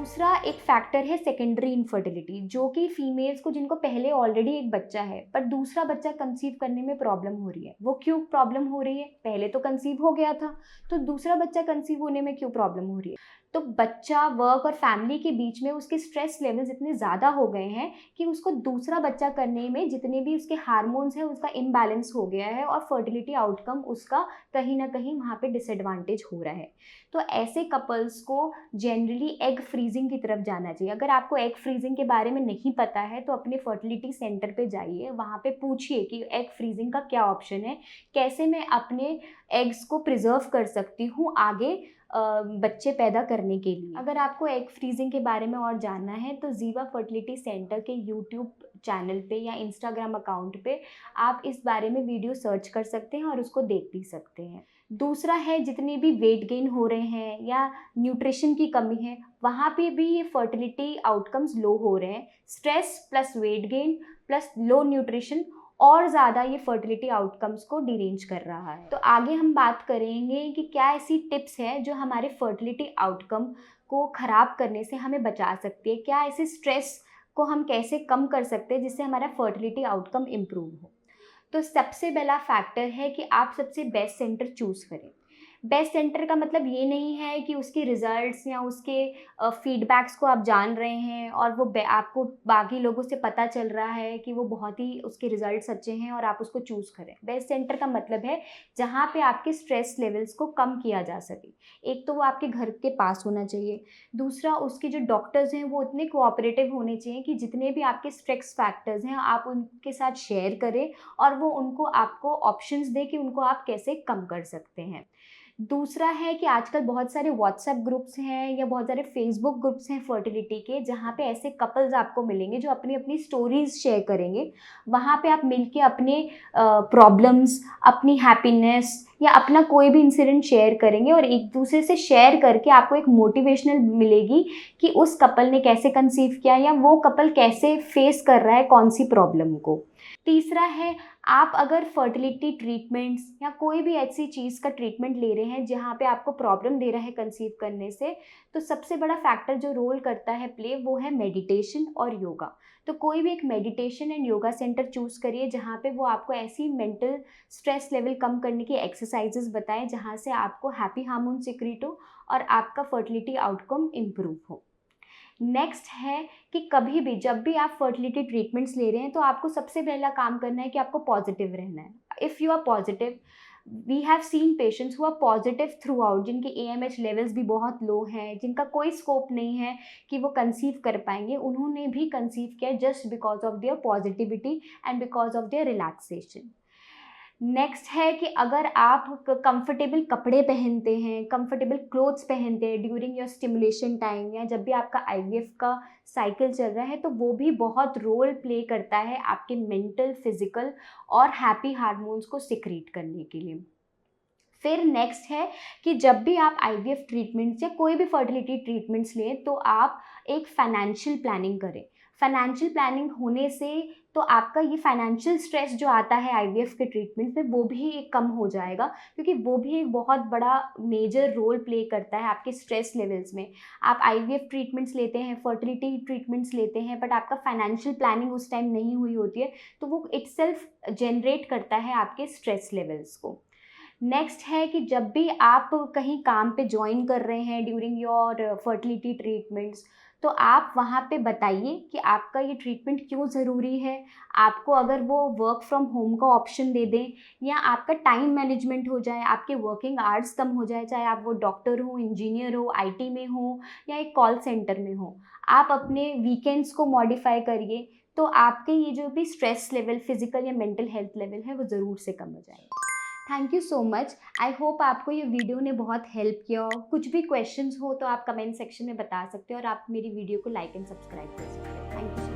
दूसरा एक फैक्टर है सेकेंडरी इनफर्टिलिटी, जो कि फीमेल्स को जिनको पहले ऑलरेडी एक बच्चा है पर दूसरा बच्चा कंसीव करने में प्रॉब्लम हो रही है। वो क्यों प्रॉब्लम हो रही है? पहले तो कंसीव हो गया था, तो दूसरा बच्चा कंसीव होने में क्यों प्रॉब्लम हो रही है? तो बच्चा, वर्क और फैमिली के बीच में उसके स्ट्रेस लेवल्स इतने ज़्यादा हो गए हैं कि उसको दूसरा बच्चा करने में जितने भी उसके हार्मोन्स हैं उसका इम्बैलेंस हो गया है और फर्टिलिटी आउटकम उसका कहीं ना कहीं वहाँ पे डिसएडवांटेज हो रहा है। तो ऐसे कपल्स को जनरली एग फ्रीजिंग की तरफ जाना चाहिए। अगर आपको एग फ्रीजिंग के बारे में नहीं पता है तो अपने फर्टिलिटी सेंटर पे जाइए, वहाँ पे पूछिए कि एग फ्रीजिंग का क्या ऑप्शन है, कैसे मैं अपने एग्स को प्रिजर्व कर सकती हूँ आगे बच्चे पैदा करने के लिए। अगर आपको एग फ्रीजिंग के बारे में और जानना है तो जीवा फर्टिलिटी सेंटर के यूट्यूब चैनल पे या इंस्टाग्राम अकाउंट पे आप इस बारे में वीडियो सर्च कर सकते हैं और उसको देख भी सकते हैं। दूसरा है, जितने भी वेट गेन हो रहे हैं या न्यूट्रिशन की कमी है, वहाँ पे भी ये फर्टिलिटी आउटकम्स लो हो रहे हैं। Stress plus weight gain plus low nutrition और ज़्यादा ये फर्टिलिटी आउटकम्स को डिरेंज कर रहा है। तो आगे हम बात करेंगे कि क्या ऐसी टिप्स हैं जो हमारे फर्टिलिटी आउटकम को ख़राब करने से हमें बचा सकती है, क्या ऐसे स्ट्रेस को हम कैसे कम कर सकते हैं जिससे हमारा फर्टिलिटी आउटकम इम्प्रूव हो। तो सबसे पहला फैक्टर है कि आप सबसे बेस्ट सेंटर चूज़ करें। बेस्ट सेंटर का मतलब ये नहीं है कि उसके रिजल्ट्स या उसके फीडबैक्स को आप जान रहे हैं और वो आपको बाकी लोगों से पता चल रहा है कि वो बहुत ही उसके रिजल्ट्स अच्छे हैं और आप उसको चूज़ करें। बेस्ट सेंटर का मतलब है जहाँ पे आपके स्ट्रेस लेवल्स को कम किया जा सके। एक तो वो आपके घर के पास होना चाहिए, दूसरा उसके जो डॉक्टर्स हैं वो इतने कोऑपरेटिव होने चाहिए कि जितने भी आपके स्ट्रेस फैक्टर्स हैं आप उनके साथ शेयर करें और वो उनको आपको ऑप्शंस दे कि उनको आप कैसे कम कर सकते हैं। दूसरा है कि आजकल बहुत सारे व्हाट्सएप ग्रुप्स हैं या बहुत सारे फेसबुक ग्रुप्स हैं फर्टिलिटी के, जहाँ पे ऐसे कपल्स आपको मिलेंगे जो अपनी अपनी स्टोरीज़ शेयर करेंगे। वहाँ पे आप मिलके अपने प्रॉब्लम्स, अपनी हैप्पीनेस या अपना कोई भी इंसिडेंट शेयर करेंगे और एक दूसरे से शेयर करके आपको एक मोटिवेशनल मिलेगी कि उस कपल ने कैसे कंसीव किया या वो कपल कैसे फेस कर रहा है कौन सी प्रॉब्लम को। तीसरा है, आप अगर फर्टिलिटी ट्रीटमेंट्स या कोई भी ऐसी चीज़ का ट्रीटमेंट ले रहे हैं जहाँ पे आपको प्रॉब्लम दे रहा है कंसीव करने से, तो सबसे बड़ा फैक्टर जो रोल करता है प्ले वो है मेडिटेशन और योगा। तो कोई भी एक meditation and yoga centre choose करिए जहाँ पे वो आपको ऐसी मेंटल स्ट्रेस लेवल कम करने की एक्सरसाइजेस बताएं जहाँ से आपको हैप्पी हार्मोन सिक्रीट हो और आपका फर्टिलिटी आउटकम इम्प्रूव हो। नेक्स्ट है कि कभी भी जब भी आप फर्टिलिटी ट्रीटमेंट्स ले रहे हैं तो आपको सबसे पहला काम करना है कि आपको पॉजिटिव रहना है। If you are positive, we have seen patients who are positive throughout, जिनके AMH लेवल्स भी बहुत लो हैं, जिनका कोई स्कोप नहीं है कि वो कंसीव कर पाएंगे, उन्होंने भी कंसीव किया just because of their positivity and because of their relaxation. Next है कि अगर आप कंफर्टेबल कपड़े पहनते हैं, कंफर्टेबल क्लोथ्स पहनते हैं ड्यूरिंग योर स्टिमुलेशन टाइम या जब भी आपका IVF का साइकिल चल रहा है, तो वो भी बहुत रोल प्ले करता है आपके मेंटल, फिजिकल और हैप्पी हार्मोन्स को सिक्रीट करने के लिए। फिर नेक्स्ट है कि जब भी आप IVF ट्रीटमेंट्स या कोई भी फर्टिलिटी ट्रीटमेंट्स लें तो आप एक फाइनेंशियल प्लानिंग करें। फाइनेंशियल प्लानिंग होने से तो आपका ये फाइनेंशियल स्ट्रेस जो आता है IVF के ट्रीटमेंट में वो भी कम हो जाएगा, क्योंकि वो भी एक बहुत बड़ा मेजर रोल प्ले करता है आपके स्ट्रेस लेवल्स में। आप IVF ट्रीटमेंट्स लेते हैं, फर्टिलिटी ट्रीटमेंट्स लेते हैं, बट आपका फाइनेंशियल प्लानिंग उस टाइम नहीं हुई होती है, तो वो इटसेल्फ जनरेट करता है आपके स्ट्रेस लेवल्स को। नेक्स्ट है कि जब भी आप कहीं काम पे ज्वाइन कर रहे हैं ड्यूरिंग योर फर्टिलिटी ट्रीटमेंट्स, तो आप वहाँ पे बताइए कि आपका ये ट्रीटमेंट क्यों ज़रूरी है। आपको अगर वो वर्क फ्रॉम होम का ऑप्शन दे दें या आपका टाइम मैनेजमेंट हो जाए, आपके वर्किंग आवर्स कम हो जाए, चाहे आप वो डॉक्टर हो, इंजीनियर हो, IT में हो या एक कॉल सेंटर में हो, आप अपने वीकेंड्स को मॉडिफाई करिए, तो आपके ये जो भी स्ट्रेस लेवल, फिजिकल या मेंटल हेल्थ लेवल है वो ज़रूर से कम हो जाएगा। Thank you so much. I hope आपको ये वीडियो ने बहुत हेल्प किया हो। कुछ भी क्वेश्चंस हो तो आप कमेंट सेक्शन में बता सकते हो और आप मेरी वीडियो को लाइक एंड सब्सक्राइब कर सकते हो। Thank you.